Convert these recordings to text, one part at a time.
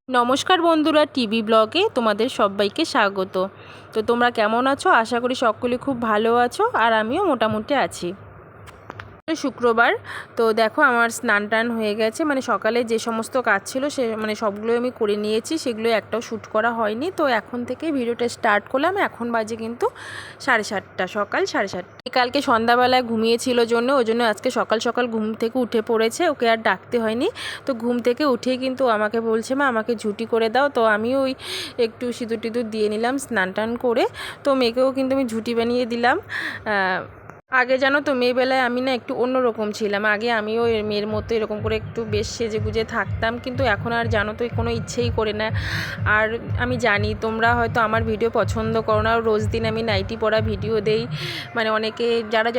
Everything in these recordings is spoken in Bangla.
নমস্কার বন্ধুরা, টিভি ব্লগে তোমাদের সবাইকে স্বাগত। তো তোমরা কেমন আছো? আশা করি সকলে খুব ভালো আছো, আর আমিও মোটামুটি আছি। শুক্রবার তো দেখো আমার স্নান টান হয়ে গেছে, মানে সকালে যে সমস্ত কাজ ছিল সে মানে সবগুলো আমি করে নিয়েছি, সেগুলো একটাও শ্যুট করা হয়নি। তো এখন থেকে ভিডিওটা স্টার্ট করলাম। এখন বাজে কিন্তু 7:30, সকাল 7:30। কালকে সন্ধ্যাবেলায় ঘুমিয়েছিল জন্য ওই জন্য আজকে সকাল সকাল ঘুম থেকে উঠে পড়েছে, ওকে আর ডাকতে হয়নি। তো ঘুম থেকে উঠেই কিন্তু আমাকে বলছে, মা আমাকে ঝুটি করে দাও। তো আমি ওই একটু সিঁদুর টিঁদুর দিয়ে নিলাম স্নান টান করে। তো মেয়েকেও কিন্তু আমি ঝুটি বানিয়ে দিলাম। আগে জানো তো মেয়েবেলায় আমি না একটু অন্যরকম ছিলাম। আগে আমিও মেয়ের মতো এরকম করে একটু বেশ সেজে গুজে থাকতাম, কিন্তু এখন আর জানো তো কোনো ইচ্ছেই করে না। আর আমি জানি তোমরা হয়তো আমার ভিডিও পছন্দ করো না, রোজ দিন আমি নাইটি পরা ভিডিও দেই। মানে অনেকে যারা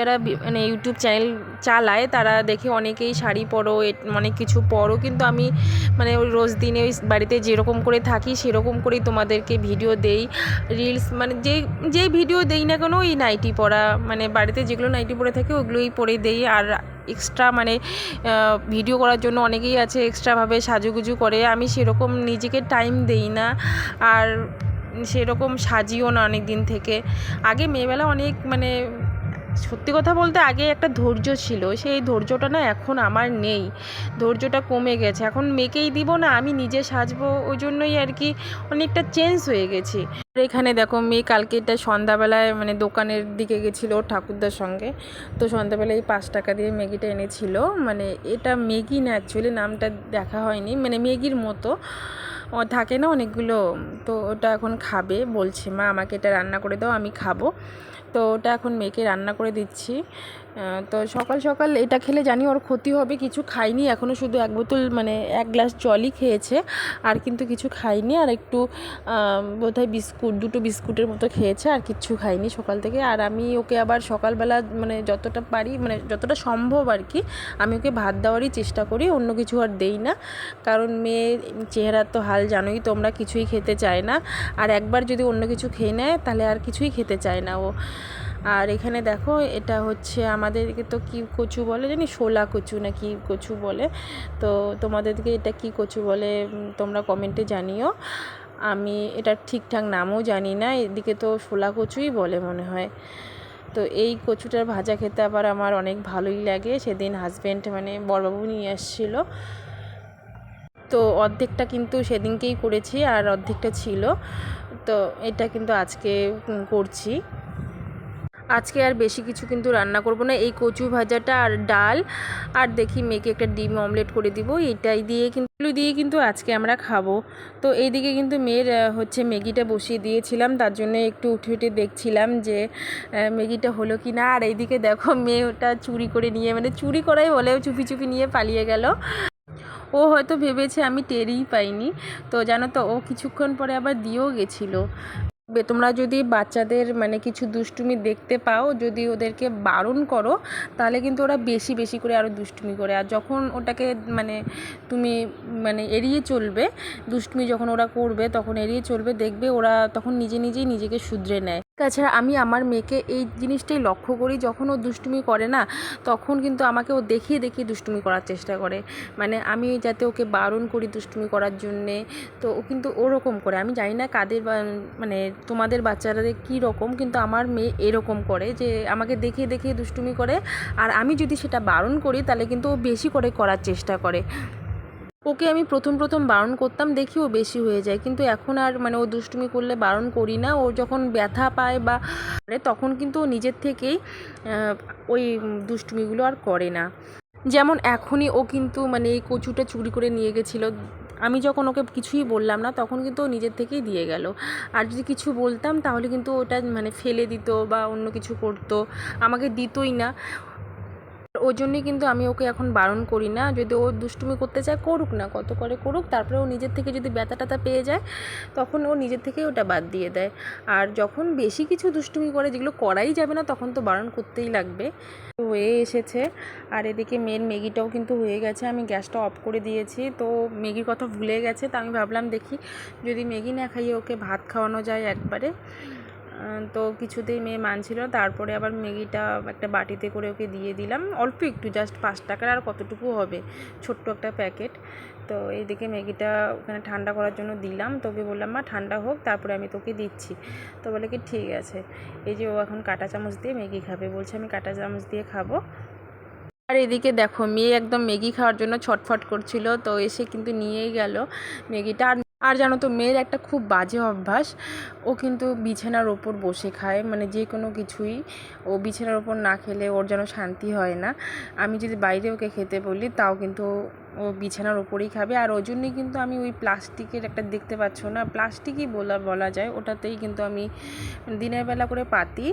মানে ইউটিউব চ্যানেল চালায় তারা দেখে অনেকেই শাড়ি পরো, অনেক কিছু পরো, কিন্তু আমি মানে ওই রোজ দিনে ওই বাড়িতে যেরকম করে থাকি সেরকম করেই তোমাদেরকে ভিডিও দেই, রিলস মানে যেই ভিডিও দেই না কেন ওই নাইটি পরা, মানে বাড়িতে যেগুলো নাইটি পরে থাকে ওগুলোই পরে দেই। আর এক্সট্রা মানে ভিডিও করার জন্য অনেকেই আছে এক্সট্রাভাবে সাজুগুজু করে, আমি সেরকম নিজেকে টাইম দেই না, আর সেরকম সাজিও না অনেক দিন থেকে। আগে মেয়েবেলা অনেক মানে সত্যি কথা বলতে আগে একটা ধৈর্য ছিল, সেই ধৈর্যটা না এখন আমার নেই, ধৈর্যটা কমে গেছে। এখন মেয়েকেই দিব না, আমি নিজে সাজবো, ওই জন্যই আর কি অনেকটা চেঞ্জ হয়ে গেছি। এখানে দেখো মেয়ে কালকে এটা সন্ধ্যাবেলায় মানে দোকানের দিকে গেছিলো ঠাকুরদার সঙ্গে। তো সন্ধ্যাবেলায় 5 টাকা দিয়ে ম্যাগিটা এনেছিল। মানে এটা ম্যাগি না, অ্যাকচুয়ালি নামটা দেখা হয়নি, মানে ম্যাগির মতো থাকে না অনেকগুলো। তো ওটা এখন খাবে, বলছে মা আমাকে এটা রান্না করে দাও, আমি খাবো। তো ওটা এখন মেয়েকে রান্না করে দিচ্ছি। তো সকাল সকাল এটা খেলে জানি ওর ক্ষতি হবে, কিছু খাইনি এখনও, শুধু 1 বোতল মানে 1 গ্লাস জলই খেয়েছে, আর কিন্তু কিছু খাইনি। আর একটু বোধহয় বিস্কুট, 2টো বিস্কুটের মতো খেয়েছে, আর কিচ্ছু খাইনি সকাল থেকে। আর আমি ওকে আবার সকালবেলা মানে যতটা পারি মানে যতটা সম্ভব আর কি আমি ওকে ভাত দেওয়ারই চেষ্টা করি, অন্য কিছু আর দেই না। কারণ মেয়ের চেহারার তো হাল জানোই তোমরা, কিছুই খেতে চায় না। আর একবার যদি অন্য কিছু খেয়ে নেয় তাহলে আর কিছুই খেতে চায় না ও। আর এখানে দেখো এটা হচ্ছে আমাদেরকে তো কি কচু বলে জানি, শোলা কচু না কি কচু বলে। তো তোমাদেরকে এটা কি কচু বলে তোমরা কমেন্টে জানিও, আমি এটার ঠিকঠাক নামও জানি না, এদিকে তো শোলা কচুই বলে মনে হয়। তো এই কচুটার ভাজা খেতে আবার আমার অনেক ভালোই লাগে। সেদিন হাজব্যান্ড মানে বড়বাবু নিয়ে আসছিলো, তো অর্ধেকটা কিন্তু সেদিনকেই করেছি আর অর্ধেকটা ছিল। তো এটা কিন্তু আজকে করছি। আজকে আর বেশি কিছু কিন্তু রান্না করব না, এই কচু ভাজাটা আর ডাল, আর দেখি মেয়েকে একটা ডিম অমলেট করে দিব, এটাই দিয়ে কিন্তু আজকে আমরা খাবো। তো এইদিকে কিন্তু মেয়ের হচ্ছে ম্যাগিটা বসিয়ে দিয়েছিলাম, তার জন্য একটু উঠে উঠে দেখছিলাম যে ম্যাগিটা হলো কি না। আর এইদিকে দেখো মেয়ে ওটা চুরি করে নিয়ে, মানে চুরি করাই বলে, চুপি চুপি নিয়ে পালিয়ে গেল। ও হয়তো ভেবেছে আমি টেরই পাইনি। তো জানো তো ও কিছুক্ষণ পরে আবার দিয়েও গেছিলো। তোমরা যদি বাচ্চাদের মানে কিছু দুষ্টুমি দেখতে পাও, যদি ওদেরকে বারণ করো তাহলে কিন্তু ওরা বেশি বেশি করে আরও দুষ্টুমি করে। আর যখন ওটাকে মানে তুমি মানে এড়িয়ে চলবে, দুষ্টুমি যখন ওরা করবে তখন এড়িয়ে চলবে, দেখবে ওরা তখন নিজে নিজেই নিজেকে শুধরে নেয়। তাছাড়া আমি আমার মেয়েকে এই জিনিসটাই লক্ষ্য করি, যখন ও দুষ্টুমি করে না তখন কিন্তু আমাকে ও দেখিয়ে দেখিয়ে দুষ্টুমি করার চেষ্টা করে, মানে আমি যাতে ওকে বারণ করি দুষ্টুমি করার জন্যে। তো ও কিন্তু ওরকম করে, আমি জানি না কাদের মানে তোমাদের বাচ্চাদের কী রকম, কিন্তু আমার মেয়ে এরকম করে যে আমাকে দেখিয়ে দেখিয়ে দুষ্টুমি করে। আর আমি যদি সেটা বারণ করি তাহলে কিন্তু ও বেশি করে করার চেষ্টা করে। ওকে আমি প্রথম বারণ করতাম, দেখি ও বেশি হয়ে যায়, কিন্তু এখন আর মানে ও দুষ্টুমি করলে বারণ করি না। ও যখন ব্যথা পায় বা তখন কিন্তু ও নিজের থেকেই ওই দুষ্টুমিগুলো আর করে না। যেমন এখনই ও কিন্তু মানে এই কচুটা চুরি করে নিয়ে গেছিলো, আমি যখন ওকে কিছুই বললাম না তখন কিন্তু ও নিজের থেকেই দিয়ে গেল। আর যদি কিছু বলতাম তাহলে কিন্তু ওটা মানে ফেলে দিত বা অন্য কিছু করতো, আমাকে দিতই না। ওই জন্যই কিন্তু আমি ওকে এখন বারণ করি না, যদি ও দুষ্টুমি করতে চায় করুক না, কত করে করুক, তারপরে ও নিজের থেকে যদি ব্যথা ট্যাথা পেয়ে যায় তখন ও নিজের থেকেই ওটা বাদ দিয়ে দেয়। আর যখন বেশি কিছু দুষ্টুমি করে যেগুলো করাই যাবে না তখন তো বারণ করতেই লাগবে। হয়ে এসেছে আর এদিকে মেয়ের ম্যাগিটাও কিন্তু হয়ে গেছে, আমি গ্যাসটা অফ করে দিয়েছি। তো ম্যাগির কথা ভুলে গেছে, তো আমি ভাবলাম দেখি যদি ম্যাগি না খাইয়ে ওকে ভাত খাওয়ানো যায় একবারে। তো কিছুতেই মেয়ে মানছিল, তারপরে আবার ম্যাগিটা একটা বাটিতে করে ওকে দিয়ে দিলাম, অল্প একটু, জাস্ট 5 টাকার আর কতটুকু হবে, ছোট্ট একটা প্যাকেট। তো এইদিকে ম্যাগিটা ওখানে ঠান্ডা করার জন্য দিলাম, তোকে বললাম মা ঠান্ডা হোক তারপরে আমি তোকে দিচ্ছি। তো বলে কি ঠিক আছে। এই যে ও এখন কাঁটা চামচ দিয়ে ম্যাগি খাবে, বলছে আমি কাঁটা চামচ দিয়ে খাবো। আর এদিকে দেখো মেয়ে একদম ম্যাগি খাওয়ার জন্য ছটফট করছিল, তো এসে কিন্তু নিয়েই গেল ম্যাগিটা। আর জানো তো মেয়ের একটা খুব বাজে অভ্যাস, ও কিন্তু বিছানার ওপর বসে খায়, মানে যে কোনো কিছুই ও বিছানার ওপর না খেলে ওর যেন শান্তি হয় না। আমি যদি বাইরে ওকে খেতে বলি তাও কিন্তু ও বিছানার ওপরেই খাবে। আর ওই জন্যই কিন্তু আমি ওই প্লাস্টিকের একটা, দেখতে পাচ্ছ না, প্লাস্টিকই বলা যায়, ওটাতেই কিন্তু আমি দিনের বেলা করে পাতি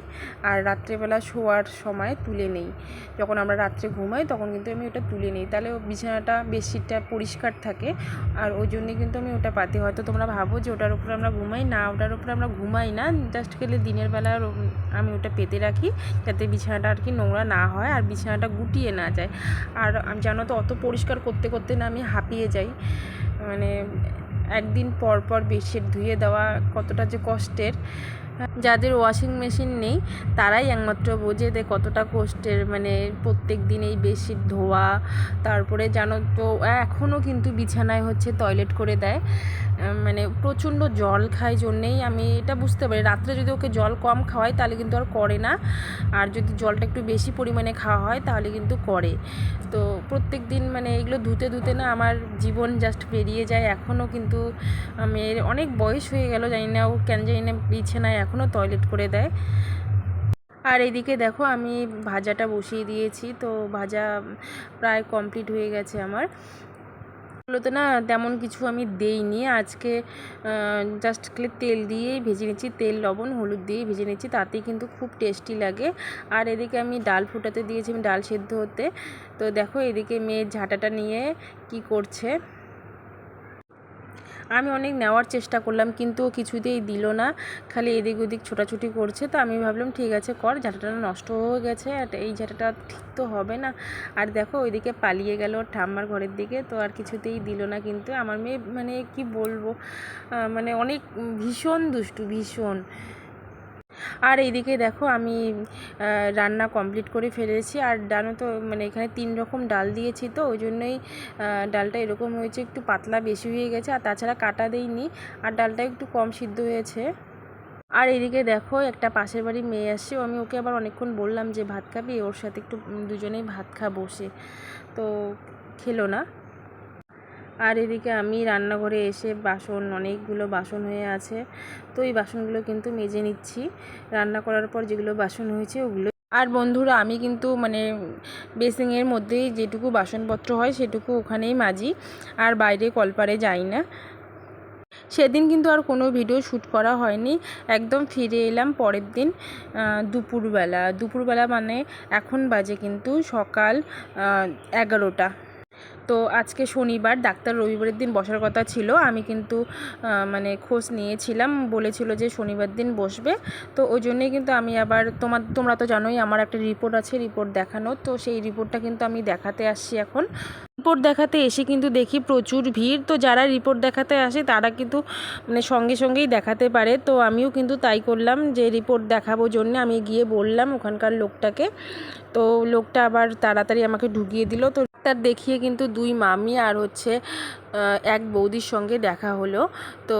আর রাত্রেবেলা শোয়ার সময় তুলে নেই। যখন আমরা রাত্রে ঘুমাই তখন কিন্তু আমি ওটা তুলে নিই, তাহলে বিছানাটা বেডশিটটা পরিষ্কার থাকে। আর ওই জন্যে কিন্তু আমি ওটা পাতি। হয়তো তোমরা ভাবো যে ওটার উপরে আমরা ঘুমাই, না ওটার উপরে আমরা ঘুমাই না, জাস্ট গেলে দিনের বেলা আমি ওটা পেতে রাখি যাতে বিছানাটা আর কি নোংরা না হয় আর বিছানাটা গুটিয়ে না যায়। আর আমি জানো তো অত পরিষ্কার করতে করতে না আমি হাঁপিয়ে যাই, মানে একদিন পর পর বেডশিট ধুয়ে দেওয়া কতটা যে কষ্টের। যাদের ওয়াশিং মেশিন নেই তারাই একমাত্র বোঝে যে কতটা কষ্টের, মানে প্রত্যেক দিন এই বেডশিট ধোয়া। তারপরে জানো তো এখনও কিন্তু বিছানায় হচ্ছে টয়লেট করে দেয়, মানে প্রচণ্ড জল খায় জন্যেই আমি এটা বুঝতে পারি। রাত্রে যদি ওকে জল কম খাওয়াই তাহলে কিন্তু আর করে না, আর যদি জলটা একটু বেশি পরিমাণে খাওয়া হয় তাহলে কিন্তু করে। তো প্রত্যেক দিন মানে এগুলো ধুতে ধুতে না আমার জীবন জাস্ট পেরিয়ে যায়। এখনও কিন্তু মেয়ের অনেক বয়স হয়ে গেল, জানি না ও কেন জানি না বিছানায় এখনও টয়লেট করে দেয়। আর এইদিকে দেখো আমি ভাজাটা বসিয়ে দিয়েছি, তো ভাজা প্রায় কমপ্লিট হয়ে গেছে আমার। এগুলোতে না তেমন কিছু আমি দেইনি আজকে, জাস্ট তেল দিয়েই ভেজে নিচ্ছি, তেল লবণ হলুদ দিয়েই ভেজে নিচ্ছি, তাতেই কিন্তু খুব টেস্টি লাগে। আর এদিকে আমি ডাল ফুটাতে দিয়েছি, আমি ডাল সেদ্ধ হতে। তো দেখো এদিকে মেয়ের ঝাঁটাটা নিয়ে কি করছে। আমি অনেক নেওয়ার চেষ্টা করলাম কিন্তু ও কিছুতেই দিল না, খালি এদিক ওদিক ছোটাছুটি করছে। তো আমি ভাবলাম ঠিক আছে কর, ঝাঁটাটা নষ্ট হয়ে গেছে আর এই ঝাঁটাটা ঠিক তো হবে না। আর দেখো ওইদিকে পালিয়ে গেল ঠাম্মার ঘরের দিকে, তো আর কিছুতেই দিল না। কিন্তু আমার মেয়ে মানে কি বলবো, মানে অনেক ভীষণ দুষ্টু, ভীষণ। আর এইদিকে দেখো আমি রান্না কমপ্লিট করে ফেলেছি। আর জানো তো মানে এখানে 3 রকম ডাল দিয়েছি, তো ওই জন্যই ডালটা এরকম হয়েছে, একটু পাতলা বেশি হয়ে গেছে। আর তাছাড়া কাটা দেইনি, আর ডালটা একটু কম সিদ্ধ হয়েছে। আর এদিকে দেখো একটা পাশের বাড়ির মেয়ে আসছে, আমি ওকে আবার অনেকক্ষণ বললাম যে ভাত খাবি, ওর সাথে একটু দুজনেই ভাত খা বসে, তো খেলো না। আর এদিকে আমি রান্নাঘরে এসে বাসন, অনেকগুলো বাসন হয়ে আছে, তো এই বাসনগুলো কিন্তু মেজে নিচ্ছি রান্না করার পর যেগুলো বাসন হয়েছে ওগুলো। আর বন্ধুরা আমি কিন্তু মানে বেসিংয়ের মধ্যেই যেটুকু বাসনপত্র হয় সেটুকু ওখানেই মাজি, আর বাইরে কলপারে যাই না। সেদিন কিন্তু আর কোনো ভিডিও শ্যুট করা হয়নি, একদম ফিরে এলাম পরের দিন দুপুরবেলা মানে এখন বাজে কিন্তু সকাল 11টা। তো আজকে শনিবার, ডাক্তার রবিবারের দিন বসার কথা ছিল, আমি কিন্তু মানে খোঁজ নিয়েছিলাম, বলেছিল যে শনিবার দিন বসবে। তো ওই জন্যেই কিন্তু আমি আবার তোমরা তো জানোই আমার একটা রিপোর্ট আছে, রিপোর্ট দেখানো, তো সেই রিপোর্টটা কিন্তু আমি দেখাতে আসছি এখন। রিপোর্ট দেখাতে এসে কিন্তু দেখি প্রচুর ভিড়, তো যারা রিপোর্ট দেখাতে আসে তারা কিন্তু মানে সঙ্গে সঙ্গেই দেখাতে পারে। তো আমিও কিন্তু তাই করলাম, যে রিপোর্ট দেখাবো জন্য আমি গিয়ে বললাম ওখানকার লোকটাকে, তো লোকটা আবার তাড়াতাড়ি আমাকে ঢুকিয়ে দিল। তো ডাক্তার দেখিয়ে কিন্তু 2 মামি আর হচ্ছে এক বৌদির সঙ্গে দেখা হলো। তো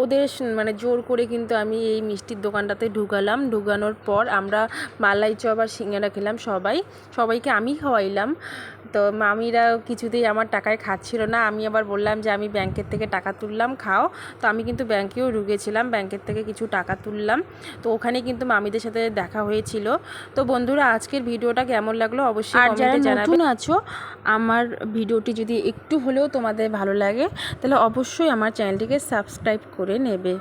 ওদের মানে জোর করে কিন্তু আমি এই মিষ্টির দোকানটাতে ঢুকানোর পর আমরা মালাই চপ আর সিঙ্গারা খেলাম, সবাইকে আমি খাওয়াইলাম। তো মামিরা কিছুতেই আমার টাকায় খাচ্ছিল না, আমি আবার বললাম যে আমি ব্যাংকের থেকে টাকা তুললাম, খাও। তো আমি কিন্তু ব্যাংকেও ঢুকেছিলাম, ব্যাংকের থেকে কিছু টাকা তুললাম, তো ওখানে কিন্তু মামিদের সাথে দেখা হয়েছিল। তো বন্ধুরা আজকের ভিডিওটা কেমন লাগলো অবশ্যই কমেন্টে জানাবে। নতুন আছো, আমার ভিডিওটি যদি একটু হলেও তোমাদের ভালো লাগে তাহলে অবশ্যই আমার চ্যানেলটিকে সাবস্ক্রাইব করে নেবে।